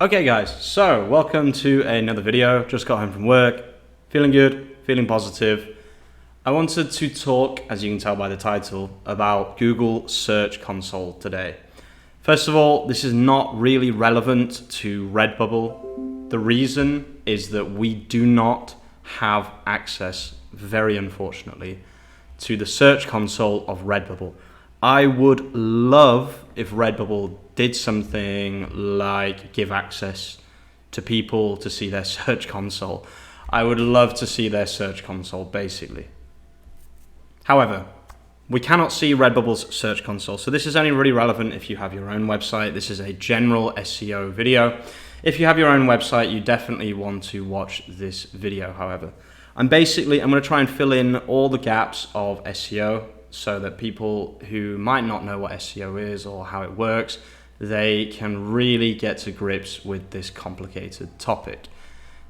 Okay guys, so welcome to another video. Just got home from work, feeling good, feeling positive. I wanted to talk, as you can tell by the title, about Google Search Console today. First of all, this is not really relevant to Redbubble. The reason is that we do not have access, very unfortunately, to the Search Console of Redbubble. I would love if Redbubble did something like give access to people to see their Search Console. I would love to see their Search Console, basically. However, we cannot see Redbubble's Search Console, so this is only really relevant if you have your own website. This is a general SEO video. If you have your own website, you definitely want to watch this video, however. I'm going to try and fill in all the gaps of SEO so that people who might not know what SEO is or how it works, they can really get to grips with this complicated topic.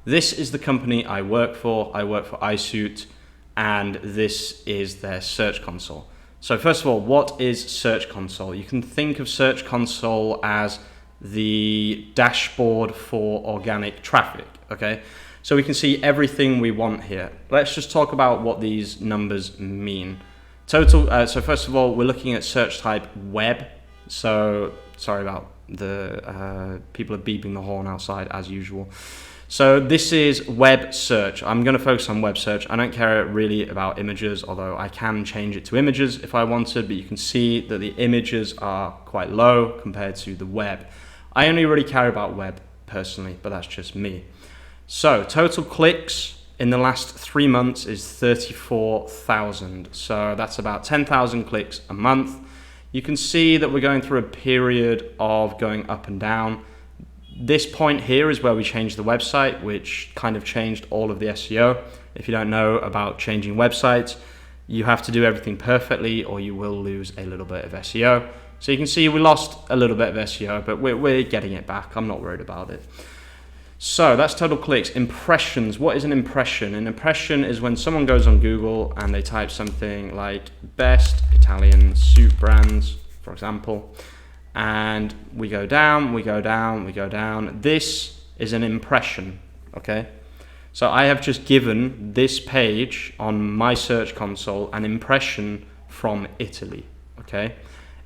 This is the company I work for. I work for iSuit, and this is their Search Console. So first of all, what is Search Console? You can think of Search Console as the dashboard for organic traffic, okay? So we can see everything we want here. Let's just talk about what these numbers mean. So first of all, we're looking at search type web. So sorry about the people are beeping the horn outside as usual. So this is web search. I'm going to focus on web search. I don't care really about images, although I can change it to images if I wanted, but you can see that the images are quite low compared to the web. I only really care about web personally, but that's just me. So total clicks in the last 3 months is 34,000. So that's about 10,000 clicks a month. You can see that we're going through a period of going up and down. This point here is where we changed the website, which kind of changed all of the SEO. If you don't know about changing websites, you have to do everything perfectly or you will lose a little bit of SEO. So you can see we lost a little bit of SEO, but we're getting it back. I'm not worried about it. So that's total clicks. Impressions. What is an impression? An impression is when someone goes on Google and they type something like best Italian suit brands, for example, and we go down, we go down, we go down. This is an impression, okay? So I have just given this page on my Search Console an impression from Italy, okay?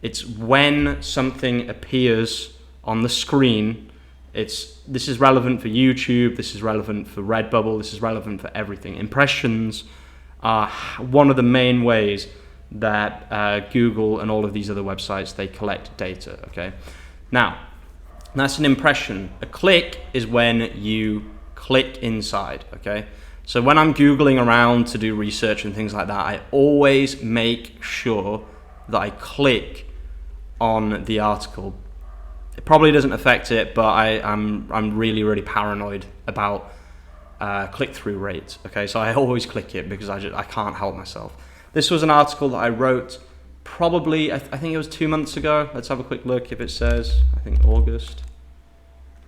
It's when something appears on the screen. This is relevant for YouTube, this is relevant for Redbubble, this is relevant for everything. Impressions are one of the main ways that Google and all of these other websites, they collect data, okay? Now, that's an impression. A click is when you click inside, okay? So when I'm Googling around to do research and things like that, I always make sure that I click on the article. It probably doesn't affect it, but I'm really paranoid about click-through rate. Okay, so I always click it because I can't help myself. This was an article that I wrote probably, I think it was 2 months ago. Let's have a quick look if it says, I think August.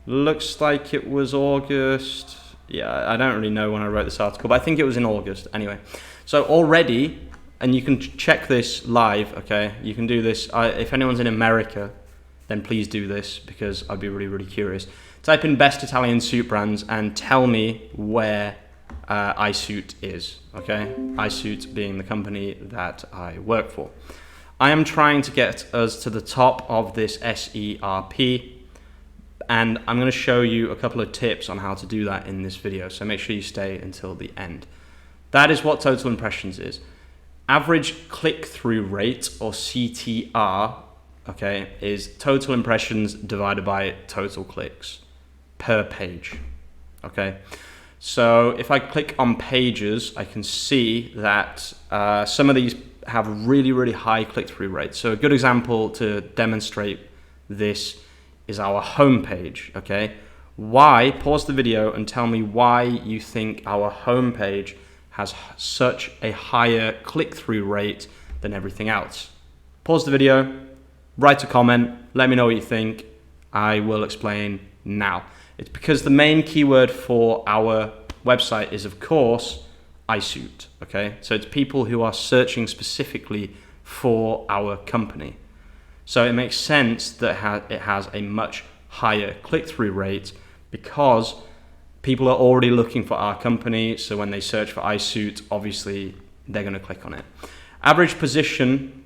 Looks like it was August. Yeah, I don't really know when I wrote this article, but I think it was in August. Anyway, so already, and you can check this live, okay? You can do this, if anyone's in America, then please do this because I'd be really curious. Type in best Italian suit brands and tell me where iSuit is, okay? iSuit being the company that I work for. I am trying to get us to the top of this SERP, and I'm going to show you a couple of tips on how to do that in this video, so make sure you stay until the end. That is what total impressions is. Average click-through rate, or CTR, okay, is total impressions divided by total clicks per page, okay? So if I click on pages, I can see that some of these have really high click-through rates. So a good example to demonstrate this is our home page, okay? Pause the video and tell me why you think our home page has such a higher click-through rate than everything else. Pause the video, write a comment, let me know what you think. I will explain now. It's because the main keyword for our website is, of course, iSuit, okay? So it's people who are searching specifically for our company. So it makes sense that it has a much higher click-through rate because people are already looking for our company. So when they search for iSuit, obviously they're going to click on it. Average position,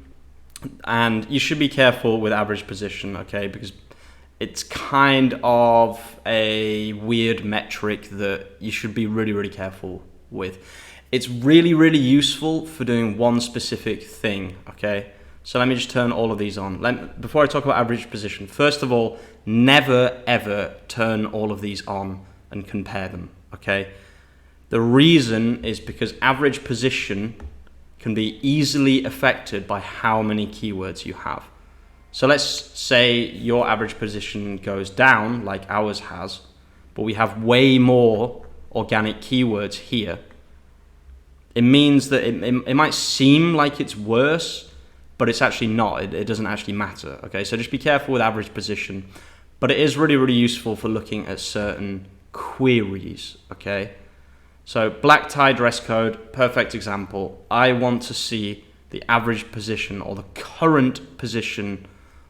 and you should be careful with average position, okay, because it's kind of a weird metric that you should be really, really careful with. It's really, really useful for doing one specific thing, okay? So let me just turn all of these on. Before I talk about average position, first of all, never, ever turn all of these on and compare them, okay? The reason is because average position can be easily affected by how many keywords you have. So let's say your average position goes down like ours has, but we have way more organic keywords here. It means that it might seem like it's worse, but it's actually not. It doesn't actually matter, okay? So just be careful with average position, but it is really, really useful for looking at certain queries, okay? So black tie dress code, perfect example. I want to see the average position or the current position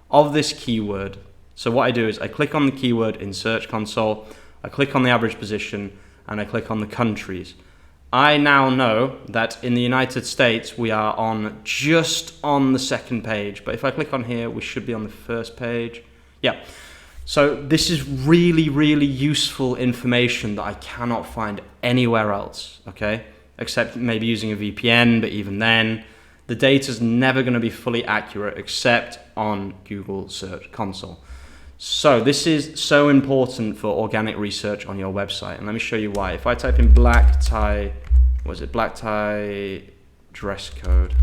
of this keyword. So what I do is I click on the keyword in Search Console, I click on the average position, and I click on the countries. I now know that in the United States, we are just on the second page. But if I click on here, we should be on the first page. Yeah. So this is really, really useful information that I cannot find anywhere else, okay? Except maybe using a VPN, but even then, the data is never going to be fully accurate except on Google Search Console. So this is so important for organic research on your website, and let me show you why. If I type in black tie dress code,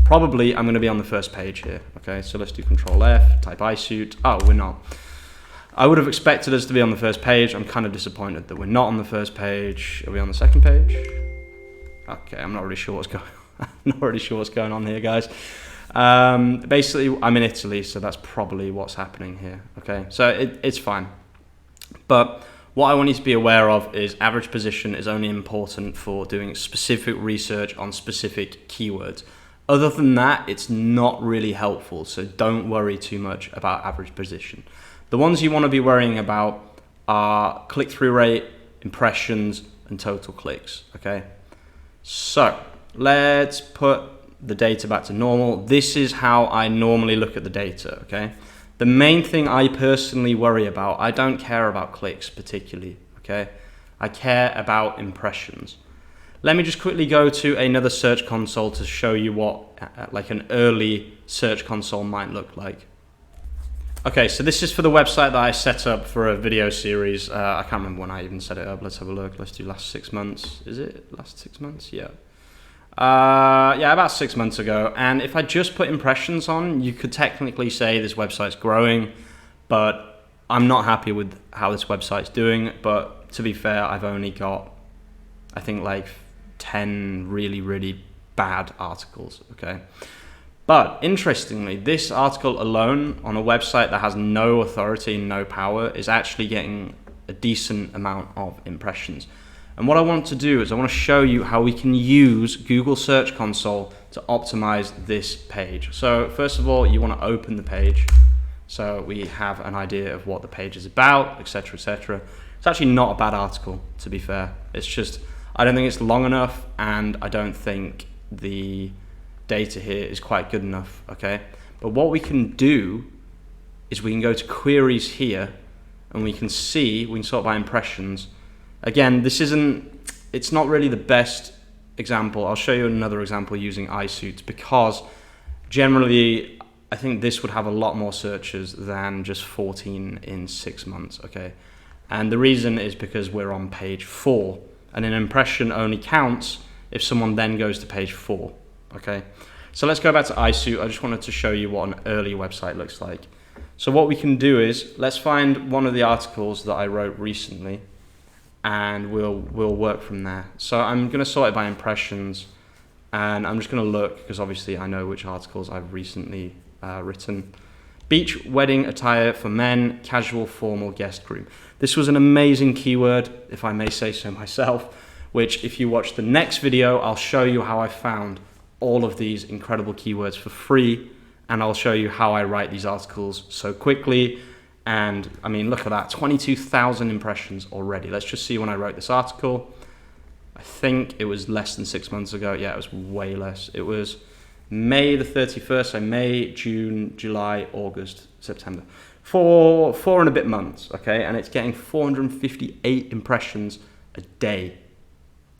probably I'm going to be on the first page here. Okay, so let's do Control F, type iSuit. Oh, we're not. I would have expected us to be on the first page. I'm kind of disappointed that we're not on the first page. Are we on the second page? Okay, I'm not really sure what's going on. I'm not really sure what's going on here, guys. Basically, I'm in Italy, so that's probably what's happening here. Okay, so it's fine. But what I want you to be aware of is average position is only important for doing specific research on specific keywords. Other than that, it's not really helpful, so don't worry too much about average position. The ones you want to be worrying about are click-through rate, impressions, and total clicks, okay? So let's put the data back to normal. This is how I normally look at the data, okay? The main thing I personally worry about, I don't care about clicks particularly, okay? I care about impressions. Let me just quickly go to another Search Console to show you what like an early Search Console might look like. Okay, so this is for the website that I set up for a video series. I can't remember when I even set it up. Let's have a look. Let's do last 6 months. Is it last 6 months? Yeah. Yeah, about 6 months ago. And if I just put impressions on, you could technically say this website's growing, but I'm not happy with how this website's doing. But to be fair, I've only got, I think, like 10 really, really bad articles, okay? But interestingly, this article alone on a website that has no authority, no power, is actually getting a decent amount of impressions. And what I want to do is I want to show you how we can use Google Search Console to optimize this page. So first of all, you want to open the page so we have an idea of what the page is about, etc., etc. It's actually not a bad article, to be fair. It's just, I don't think it's long enough, and I don't think the data here is quite good enough, okay? But what we can do is we can go to queries here, and we can sort by impressions. Again, it's not really the best example. I'll show you another example using iSuit, because generally I think this would have a lot more searches than just 14 in 6 months, okay? And the reason is because we're on page 4, and an impression only counts if someone then goes to page 4, okay? So let's go back to iSuit. I just wanted to show you what an early website looks like. So what we can do is, let's find one of the articles that I wrote recently, and we'll work from there. So I'm going to sort it by impressions, and I'm just going to look, because obviously I know which articles I've recently written. Beach wedding attire for men, casual formal guest groom. This was an amazing keyword, if I may say so myself, which if you watch the next video, I'll show you how I found all of these incredible keywords for free, and I'll show you how I write these articles so quickly And I mean, look at that, 22,000 impressions already. Let's just see when I wrote this article. I think it was less than 6 months ago. Yeah, it was way less. It was May the 31st, so May, June, July, August, September. Four and a bit months, okay? And it's getting 458 impressions a day,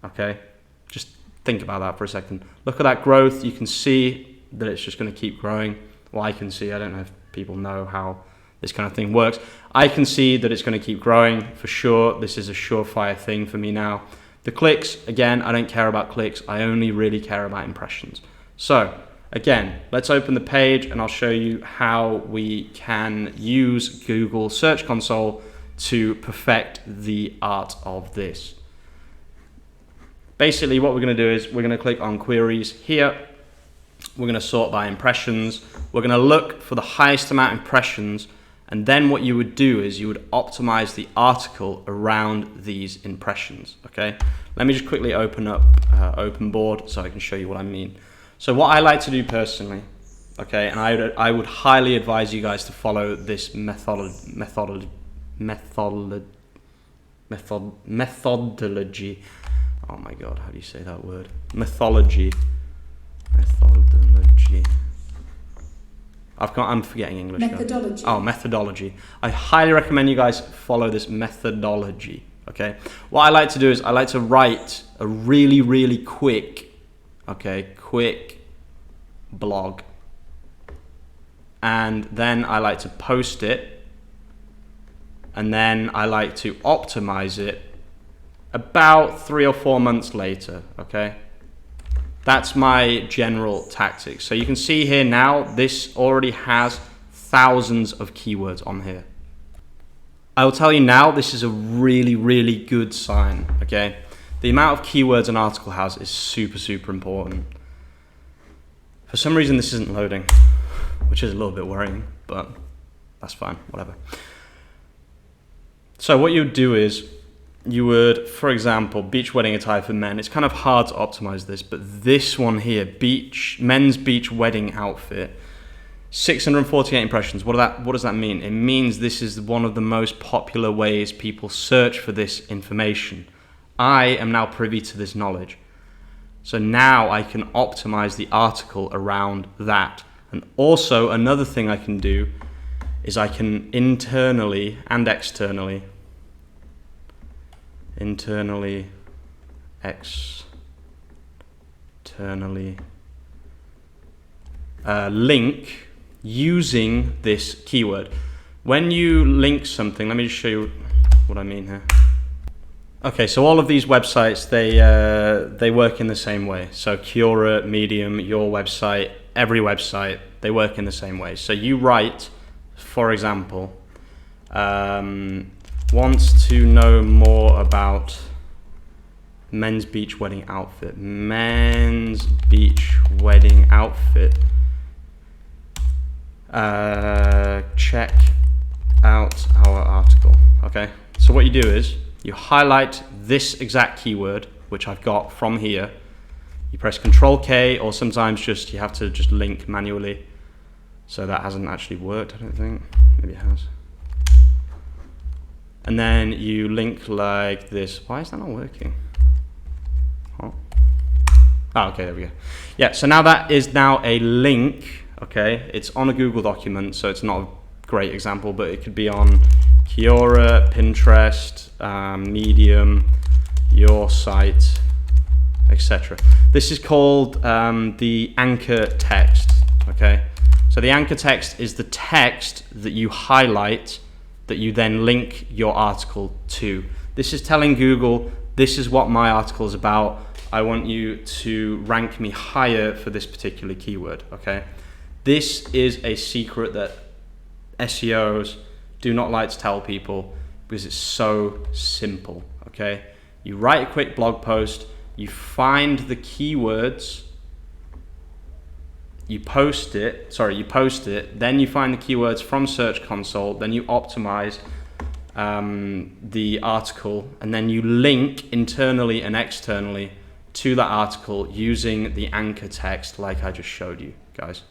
okay? Just think about that for a second. Look at that growth. You can see that it's just going to keep growing. Well, I can see. I don't know if people know how this kind of thing works. I can see that it's going to keep growing for sure. This is a surefire thing for me now. The clicks, again, I don't care about clicks. I only really care about impressions. So again, let's open the page and I'll show you how we can use Google Search Console to perfect the art of this. Basically, what we're going to do is we're going to click on queries here. We're going to sort by impressions. We're going to look for the highest amount of impressions. And then what you would do is you would optimize the article around these impressions, okay? Let me just quickly open up Open Board so I can show you what I mean. So what I like to do personally, okay, and I would highly advise you guys to follow this methodology. Oh my God, how do you say that word? Methodology. I'm forgetting English. Methodology. Oh, methodology. I highly recommend you guys follow this methodology, okay? What I like to do is I like to write a really, really quick blog. And then I like to post it. And then I like to optimize it about 3 or 4 months later, okay? That's my general tactics. So you can see here now, this already has thousands of keywords on here. I will tell you now, this is a really, really good sign, okay? The amount of keywords an article has is super, super important. For some reason, this isn't loading, which is a little bit worrying, but that's fine, whatever. So what you would do is, you would, for example, beach wedding attire for men. It's kind of hard to optimize this, but this one here, men's beach wedding outfit, 648 impressions. What does that mean? It means this is one of the most popular ways people search for this information. I am now privy to this knowledge. So now I can optimize the article around that. And also another thing I can do is I can internally and externally link using this keyword. When you link something, let me just show you what I mean here. Okay, so all of these websites, they work in the same way. So Quora, Medium, your website, every website, they work in the same way. So you write, for example, wants to know more about men's beach wedding outfit. Men's beach wedding outfit. Check out our article. Okay, so what you do is you highlight this exact keyword, which I've got from here. You press Control K, or sometimes you have to just link manually. So that hasn't actually worked, I don't think. Maybe it has. And then you link like this. Why is that not working? Oh, okay, there we go. Yeah, so now that is now a link, okay? It's on a Google document, so it's not a great example, but it could be on Quora, Pinterest, Medium, your site, etc. This is called the anchor text, okay? So the anchor text is the text that you highlight that you then link your article to. This is telling Google, this is what my article is about. I want you to rank me higher for this particular keyword, okay? This is a secret that SEOs do not like to tell people because it's so simple, okay? You write a quick blog post, you find the keywords, you post it, then you find the keywords from Search Console, then you optimize the article, and then you link internally and externally to that article using the anchor text like I just showed you, guys.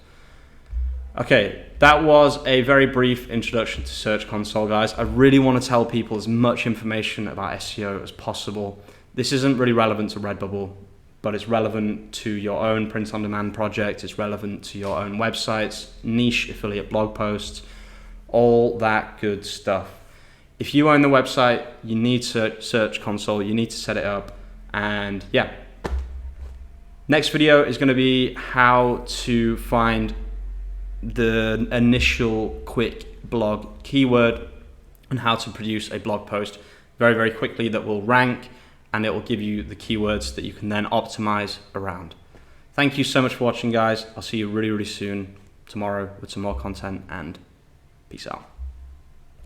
Okay, that was a very brief introduction to Search Console, guys. I really want to tell people as much information about SEO as possible. This isn't really relevant to Redbubble, but it's relevant to your own print-on-demand project. It's relevant to your own websites, niche affiliate blog posts, all that good stuff. If you own the website, you need Search Console. You need to set it up. And yeah, next video is going to be how to find the initial quick blog keyword and how to produce a blog post very, very quickly that will rank, and it will give you the keywords that you can then optimize around. Thank you so much for watching, guys. I'll see you really, really soon tomorrow with some more content, and peace out.